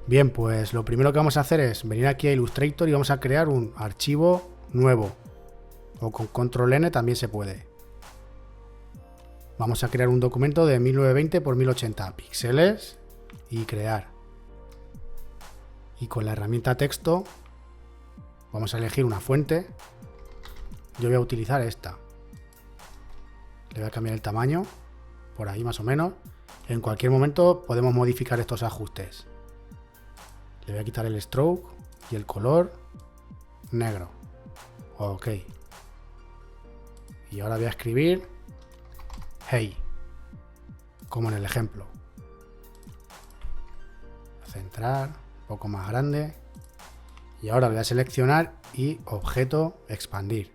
Bien, pues lo primero que vamos a hacer es venir aquí a Illustrator y vamos a crear un archivo nuevo. O con control N también se puede. Vamos a crear un documento de 1920 x 1080 píxeles y crear. Y con la herramienta texto vamos a elegir una fuente. Yo voy a utilizar esta. Le voy a cambiar el tamaño, por ahí más o menos. En cualquier momento podemos modificar estos ajustes. Le voy a quitar el stroke y el color negro. Ok. Y ahora voy a escribir hey, como en el ejemplo. Centrar, un poco más grande. Y ahora voy a seleccionar y objeto, expandir.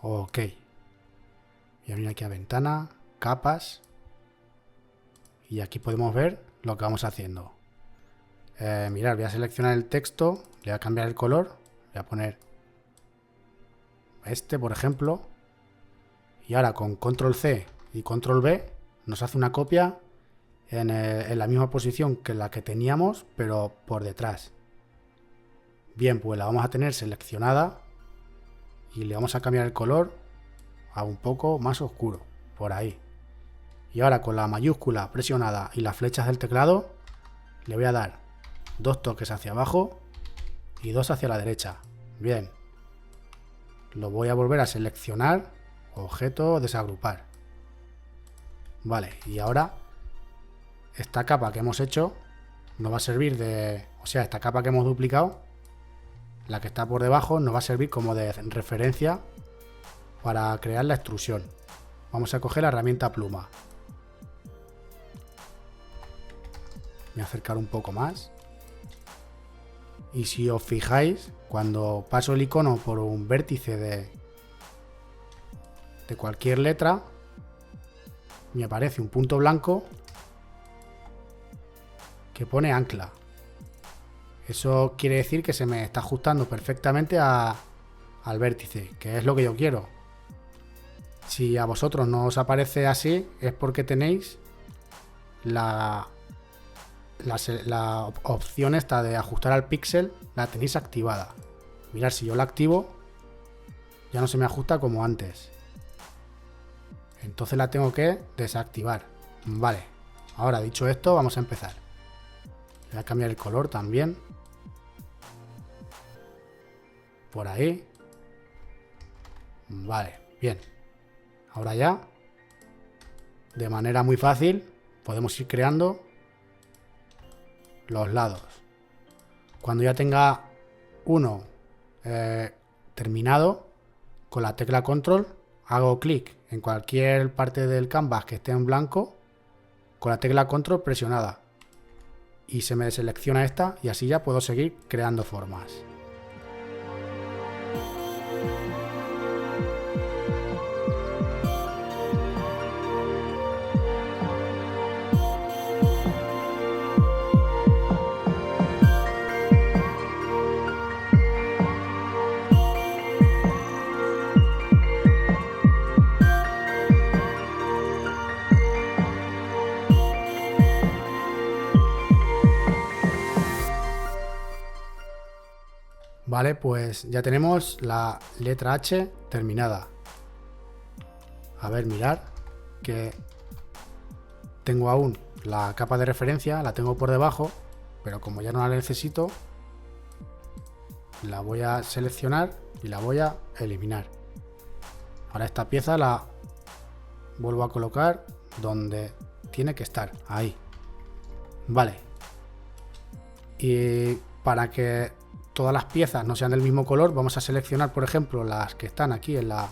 Ok. Voy a venir aquí a ventana, capas. Y aquí podemos ver lo que vamos haciendo. Mirad, voy a seleccionar el texto, le voy a cambiar el color, voy a poner este, por ejemplo. Y ahora con control C y control V nos hace una copia en la misma posición que la que teníamos, pero por detrás. Bien, pues la vamos a tener seleccionada y le vamos a cambiar el color a un poco más oscuro, por ahí. Y ahora con la mayúscula presionada y las flechas del teclado le voy a dar 2 toques hacia abajo y 2 hacia la derecha. Bien. Lo voy a volver a seleccionar, objeto, desagrupar. Vale, y ahora esta capa que hemos hecho nos va a servir de... O sea, esta capa que hemos duplicado, la que está por debajo, nos va a servir como de referencia para crear la extrusión. Vamos a coger la herramienta pluma. Voy a acercar un poco más. Y si os fijáis, cuando paso el icono por un vértice de cualquier letra, me aparece un punto blanco que pone ancla. Eso quiere decir que se me está ajustando perfectamente al vértice, que es lo que yo quiero. Si a vosotros no os aparece así, es porque tenéis la opción esta de ajustar al píxel, la tenéis activada. Mirad, si yo la activo, ya no se me ajusta como antes. Entonces la tengo que desactivar. Vale, ahora dicho esto, vamos a empezar. Voy a cambiar el color también. Por ahí. Vale, bien. Ahora ya, de manera muy fácil, podemos ir creando los lados. Cuando ya tenga uno terminado, con la tecla control hago clic en cualquier parte del canvas que esté en blanco, con la tecla control presionada, y se me deselecciona esta, y así ya puedo seguir creando formas. Vale, pues ya tenemos la letra H terminada. A ver, mirad que tengo aún la capa de referencia, la tengo por debajo, pero como ya no la necesito, la voy a seleccionar y la voy a eliminar. Ahora esta pieza la vuelvo a colocar donde tiene que estar, ahí. Vale. Y para que todas las piezas no sean del mismo color, vamos a seleccionar, por ejemplo, las que están aquí en la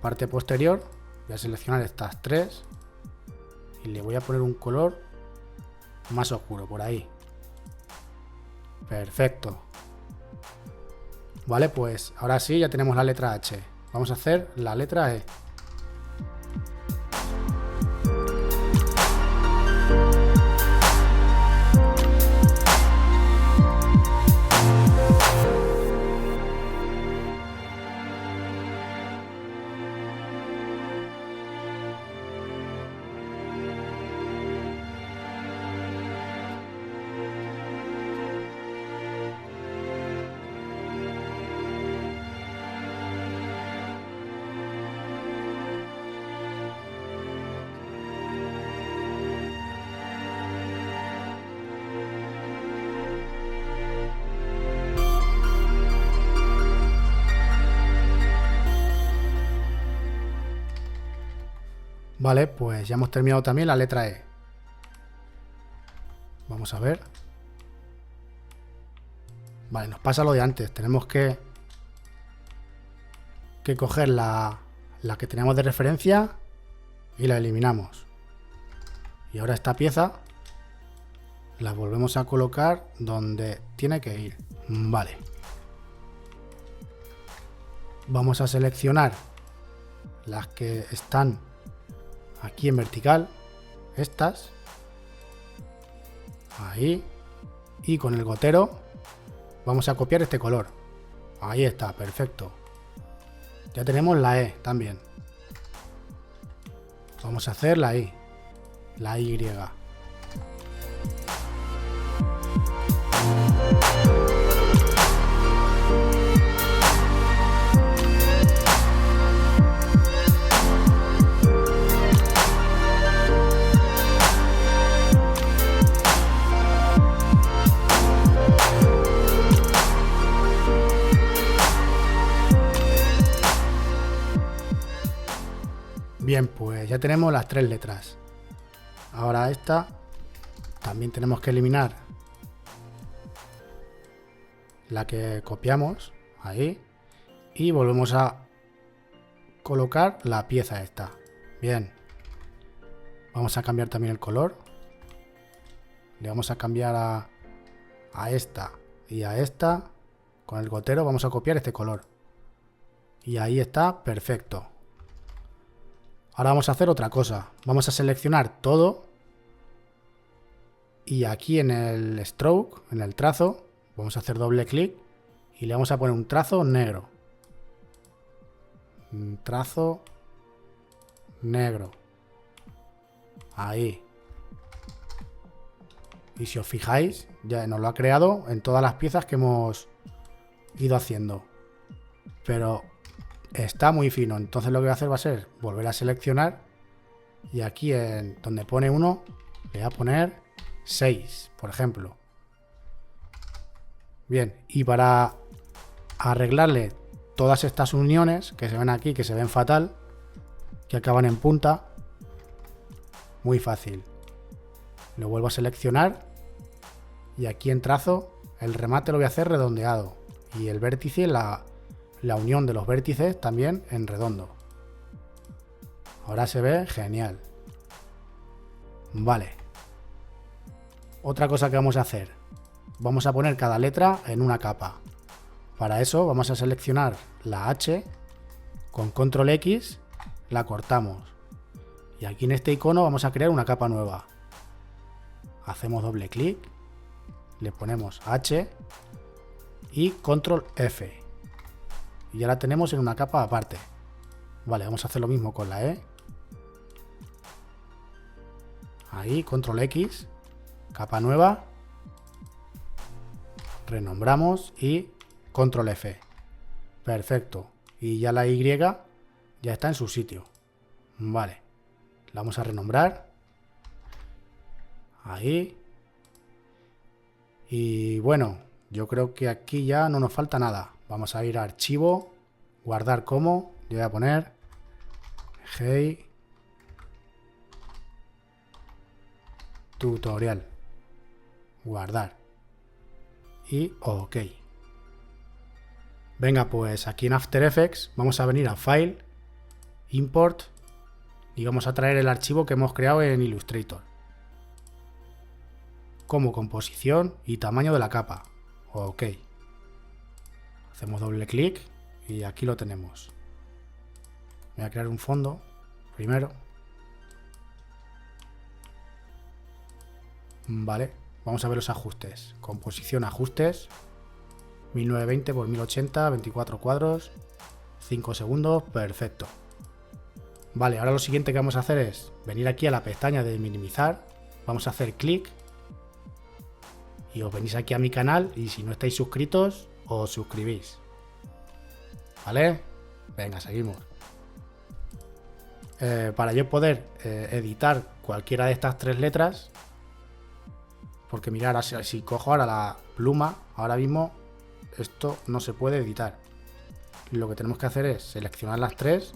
parte posterior. Voy a seleccionar estas 3 y le voy a poner un color más oscuro, por ahí. Perfecto. Vale, pues ahora sí, ya tenemos la letra H. Vamos a hacer la letra E. Vale, pues ya hemos terminado también la letra E. Vamos a ver. Vale, nos pasa lo de antes. Tenemos que coger la que teníamos de referencia y la eliminamos. Y ahora esta pieza la volvemos a colocar donde tiene que ir. Vale. Vamos a seleccionar las que están aquí en vertical. Estas. Ahí. Y con el gotero vamos a copiar este color. Ahí está, perfecto. Ya tenemos la E también. Vamos a hacer la I. La Y. Bien, pues ya tenemos las tres letras. Ahora esta también tenemos que eliminar la que copiamos ahí y volvemos a colocar la pieza esta. Bien, vamos a cambiar también el color. Le vamos a cambiar a esta y a esta. Con el gotero vamos a copiar este color y ahí está, perfecto. Ahora vamos a hacer otra cosa. Vamos a seleccionar todo y aquí en el stroke, en el trazo, vamos a hacer doble clic y le vamos a poner un trazo negro. Un trazo negro. Ahí. Y si os fijáis, ya nos lo ha creado en todas las piezas que hemos ido haciendo. Pero está muy fino, entonces lo que voy a hacer va a ser volver a seleccionar y aquí en donde pone 1 le voy a poner 6, por ejemplo. Bien, y para arreglarle todas estas uniones que se ven aquí, que se ven fatal, que acaban en punta, muy fácil. Lo vuelvo a seleccionar y aquí en trazo el remate lo voy a hacer redondeado y el vértice, la unión de los vértices también en redondo. Ahora se ve genial. Vale. Otra cosa que vamos a hacer. Vamos a poner cada letra en una capa. Para eso vamos a seleccionar la H. Con control X la cortamos. Y aquí en este icono vamos a crear una capa nueva. Hacemos doble clic. Le ponemos H. Y control F. Y ya la tenemos en una capa aparte. Vale, vamos a hacer lo mismo con la E. Ahí, control X, capa nueva, renombramos y control F. Perfecto. Y ya la Y ya está en su sitio. Vale. La vamos a renombrar. Ahí. Y bueno, yo creo que aquí ya no nos falta nada. Vamos a ir a archivo, guardar como, yo voy a poner hey tutorial, guardar y OK. Venga, pues aquí en After Effects vamos a venir a File, Import y vamos a traer el archivo que hemos creado en Illustrator como composición y tamaño de la capa. OK. Hacemos doble clic y aquí lo tenemos. Voy a crear un fondo primero. Vale, vamos a ver los ajustes. Composición, ajustes. 1920 por 1080, 24 cuadros, 5 segundos, perfecto. Vale, ahora lo siguiente que vamos a hacer es venir aquí a la pestaña de minimizar. Vamos a hacer clic. Y os venís aquí a mi canal y si no estáis suscritos, os suscribís. ¿Vale? Venga, seguimos. Para yo poder editar cualquiera de estas tres letras, porque mirad, si cojo ahora la pluma, ahora mismo esto no se puede editar. Lo que tenemos que hacer es seleccionar las tres,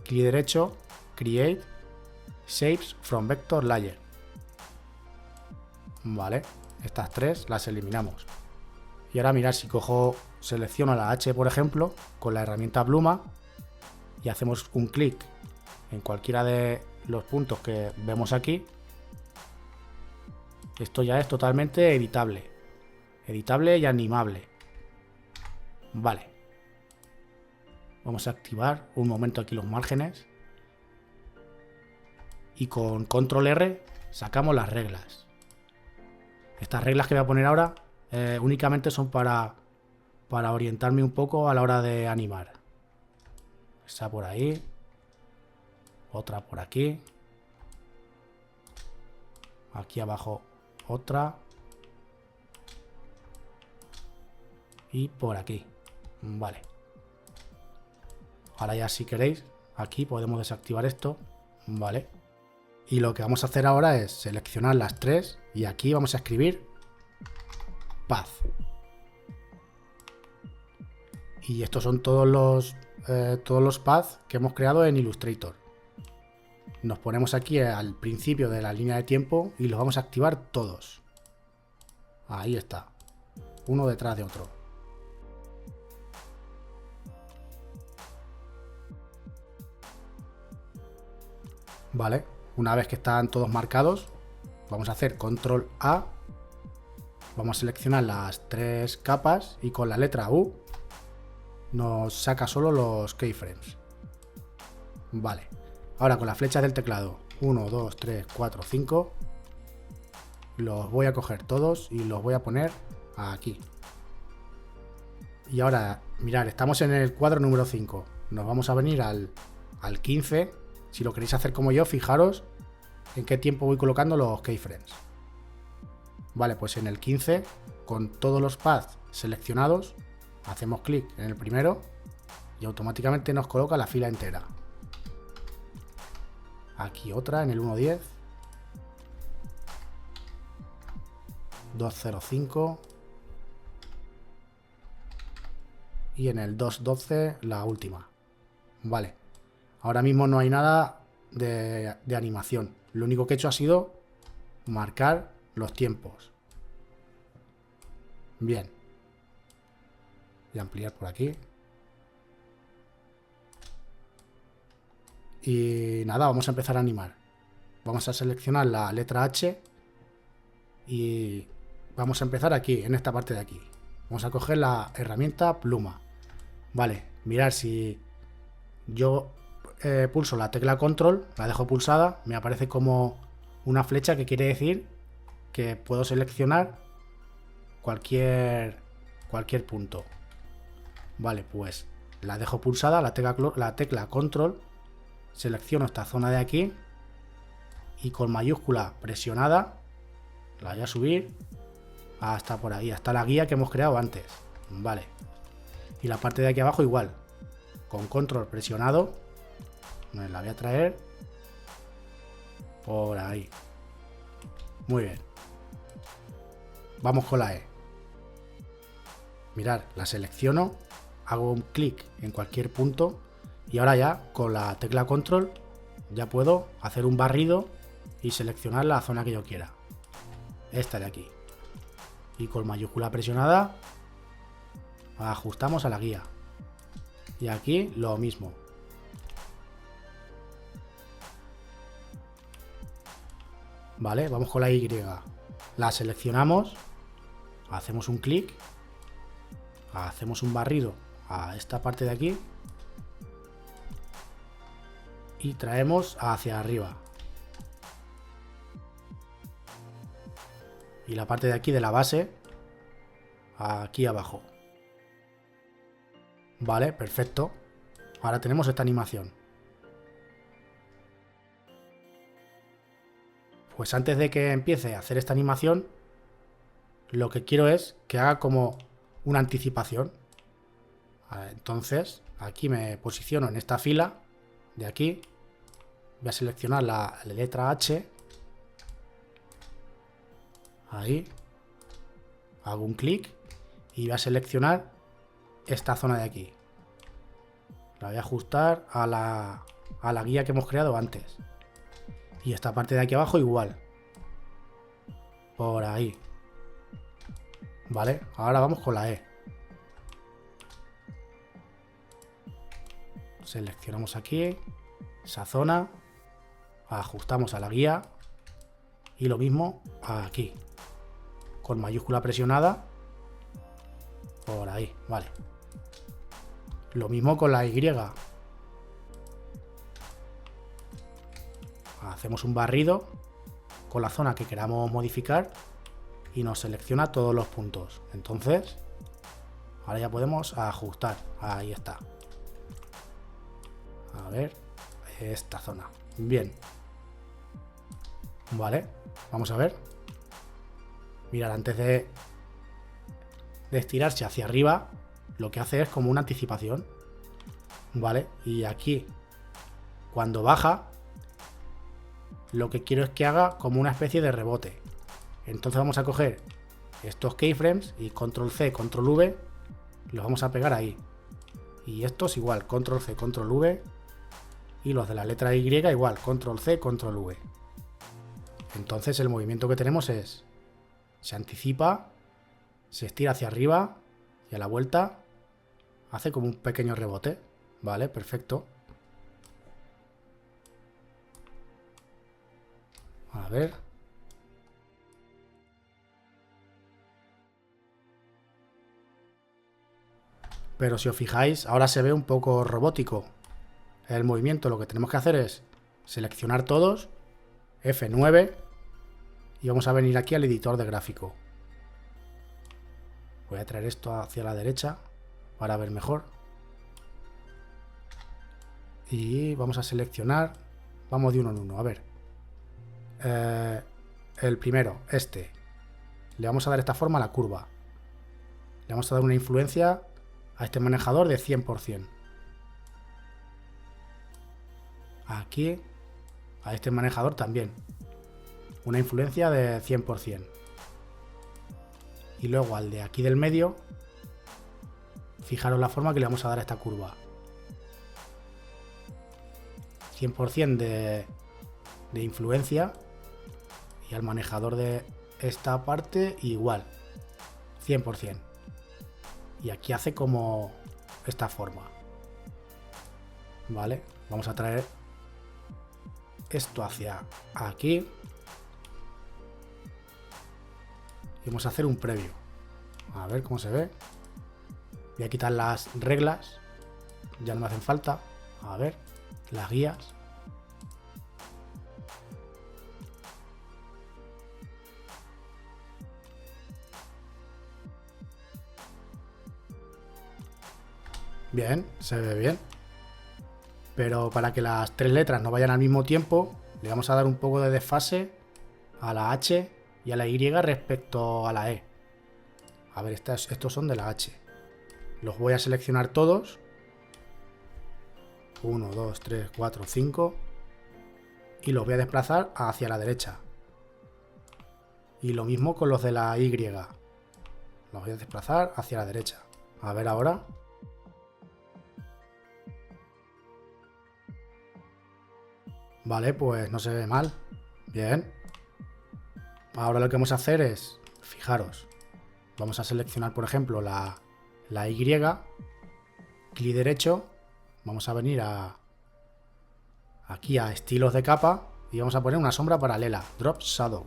clic derecho, Create, Shapes from Vector Layer. Vale, estas tres las eliminamos. Y ahora mirad, si selecciono la H, por ejemplo, con la herramienta pluma y hacemos un clic en cualquiera de los puntos que vemos aquí, esto ya es totalmente editable. Editable y animable. Vale. Vamos a activar un momento aquí los márgenes. Y con control R sacamos las reglas. Estas reglas que voy a poner ahora únicamente son para orientarme un poco a la hora de animar. Esa por ahí. Otra por aquí. Aquí abajo otra. Y por aquí. Vale. Ahora ya, si queréis, aquí podemos desactivar esto. Vale. Y lo que vamos a hacer ahora es seleccionar las tres y aquí vamos a escribir Path. Y estos son todos los paths que hemos creado en Illustrator. Nos ponemos aquí al principio de la línea de tiempo y los vamos a activar todos. Ahí está. Uno detrás de otro. Vale. Una vez que están todos marcados, vamos a hacer control A. Vamos a seleccionar las tres capas y con la letra U nos saca solo los keyframes. Vale. Ahora con las flechas del teclado 1, 2, 3, 4, 5 los voy a coger todos y los voy a poner aquí. Y ahora, mirad, estamos en el cuadro número 5. Nos vamos a venir al 15. Si lo queréis hacer como yo, fijaros en qué tiempo voy colocando los keyframes. Vale, pues en el 15, con todos los paths seleccionados, hacemos clic en el primero y automáticamente nos coloca la fila entera. Aquí otra en el 1.10, 2.05 y en el 2.12 la última. Vale. Ahora mismo no hay nada de animación. Lo único que he hecho ha sido marcar los tiempos. Bien. Voy a ampliar por aquí. Y nada, vamos a empezar a animar. Vamos a seleccionar la letra H y vamos a empezar aquí, en esta parte de aquí. Vamos a coger la herramienta pluma. Vale, mirad, si yo pulso la tecla control, la dejo pulsada, me aparece como una flecha que quiere decir que puedo seleccionar cualquier punto. Vale, pues la dejo pulsada, la tecla control, selecciono esta zona de aquí y con mayúscula presionada la voy a subir hasta por ahí, hasta la guía que hemos creado antes. Vale, y la parte de aquí abajo igual, con control presionado me la voy a traer por ahí. Muy bien. Vamos con la E. Mirad, la selecciono, hago un clic en cualquier punto y ahora ya con la tecla control ya puedo hacer un barrido y seleccionar la zona que yo quiera. Esta de aquí. Y con mayúscula presionada ajustamos a la guía. Y aquí lo mismo. Vale, vamos con la Y. La seleccionamos, hacemos un clic, hacemos un barrido a esta parte de aquí y traemos hacia arriba. Y la parte de aquí de la base aquí abajo. Vale, perfecto. Ahora tenemos esta animación. Pues antes de que empiece a hacer esta animación, lo que quiero es que haga como una anticipación. Entonces, aquí me posiciono en esta fila de aquí. Voy a seleccionar la letra H. Ahí. Hago un clic y voy a seleccionar esta zona de aquí. La voy a ajustar a la guía que hemos creado antes. Y esta parte de aquí abajo igual. Por ahí. Vale, ahora vamos con la E. Seleccionamos aquí esa zona. Ajustamos a la guía. Y lo mismo aquí. Con mayúscula presionada. Por ahí, vale. Lo mismo con la Y. Hacemos un barrido con la zona que queramos modificar y nos selecciona todos los puntos. Entonces, ahora ya podemos ajustar. Ahí está. A ver, esta zona. Bien. Vale, vamos a ver. Mirad, antes de estirarse hacia arriba, lo que hace es como una anticipación. Vale, y aquí, cuando baja, lo que quiero es que haga como una especie de rebote. Entonces vamos a coger estos keyframes y control C, control V, los vamos a pegar ahí. Y estos igual, control C, control V. Y los de la letra Y igual, control C, control V. Entonces el movimiento que tenemos es, se anticipa, se estira hacia arriba y a la vuelta hace como un pequeño rebote. Vale, perfecto. A ver. Pero si os fijáis, ahora se ve un poco robótico el movimiento. Lo que tenemos que hacer es seleccionar todos, F9, y vamos a venir aquí al editor de gráfico. Voy a traer esto hacia la derecha para ver mejor. Y vamos a seleccionar, vamos de uno en uno, a ver. El primero, este. Le vamos a dar esta forma a la curva. Le vamos a dar una influencia a este manejador de 100%. Aquí, a este manejador también. Una influencia de 100%. Y luego al de aquí del medio, fijaros la forma que le vamos a dar a esta curva. 100% de influencia. Y al manejador de esta parte igual. 100%. Y aquí hace como esta forma. Vale, vamos a traer esto hacia aquí. Y vamos a hacer un previo. A ver cómo se ve. Voy a quitar las reglas. Ya no me hacen falta. A ver, las guías. Bien, se ve bien. Pero para que las tres letras no vayan al mismo tiempo, le vamos a dar un poco de desfase a la H y a la Y respecto a la E. A ver, estos son de la H. Los voy a seleccionar todos. 1, 2, 3, 4, 5. Y los voy a desplazar hacia la derecha. Y lo mismo con los de la Y. Los voy a desplazar hacia la derecha. A ver ahora. Vale, pues no se ve mal. Bien. Ahora lo que vamos a hacer es, fijaros, vamos a seleccionar, por ejemplo, la Y, clic derecho, vamos a venir aquí a estilos de capa y vamos a poner una sombra paralela, Drop Shadow.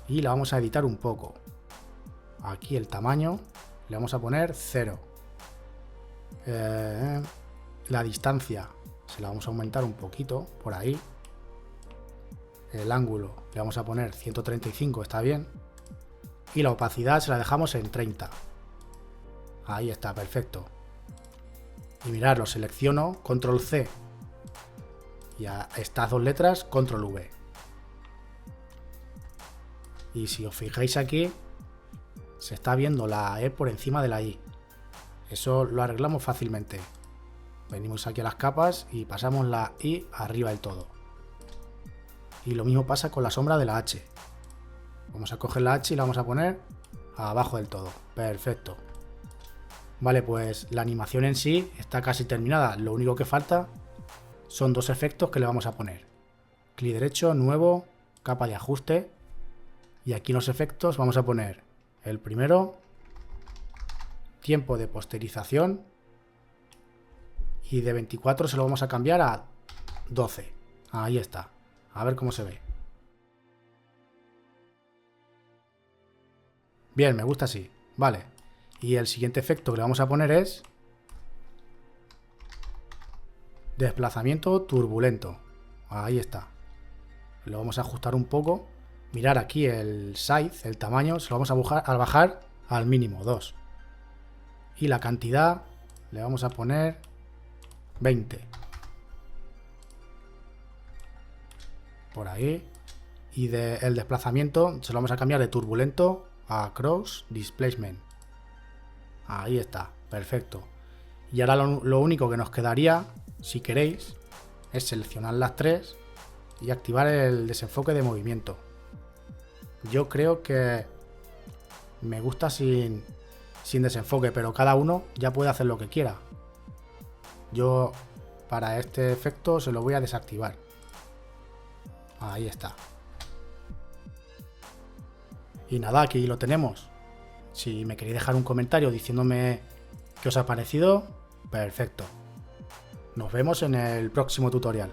Y la vamos a editar un poco. Aquí el tamaño le vamos a poner 0. La distancia se la vamos a aumentar un poquito, por ahí. El ángulo le vamos a poner 135, está bien. Y la opacidad se la dejamos en 30. Ahí está, perfecto. Y mirad, lo selecciono, control C. Y a estas dos letras, control V. Y si os fijáis aquí, se está viendo la E por encima de la I. Eso lo arreglamos fácilmente. Venimos aquí a las capas y pasamos la I arriba del todo. Y lo mismo pasa con la sombra de la H. Vamos a coger la H y la vamos a poner abajo del todo. Perfecto. Vale, pues la animación en sí está casi terminada. Lo único que falta son dos efectos que le vamos a poner. clic derecho, nuevo, capa de ajuste. Y aquí en los efectos vamos a poner el primero, tiempo de posterización. Y de 24 se lo vamos a cambiar a 12. Ahí está. A ver cómo se ve. Bien, me gusta así. Vale. Y el siguiente efecto que le vamos a poner es desplazamiento turbulento. Ahí está. Lo vamos a ajustar un poco. Mirar aquí el size, el tamaño, se lo vamos a bajar al mínimo, 2. Y la cantidad le vamos a poner 20. Por ahí. Y el desplazamiento se lo vamos a cambiar de turbulento a cross displacement. Ahí está, perfecto. Y ahora lo único que nos quedaría, si queréis, es seleccionar las tres y activar el desenfoque de movimiento. Yo creo que me gusta sin desenfoque, pero cada uno ya puede hacer lo que quiera. Yo para este efecto se lo voy a desactivar. Ahí está. Y nada, aquí lo tenemos. Si me queréis dejar un comentario diciéndome qué os ha parecido, perfecto. Nos vemos en el próximo tutorial.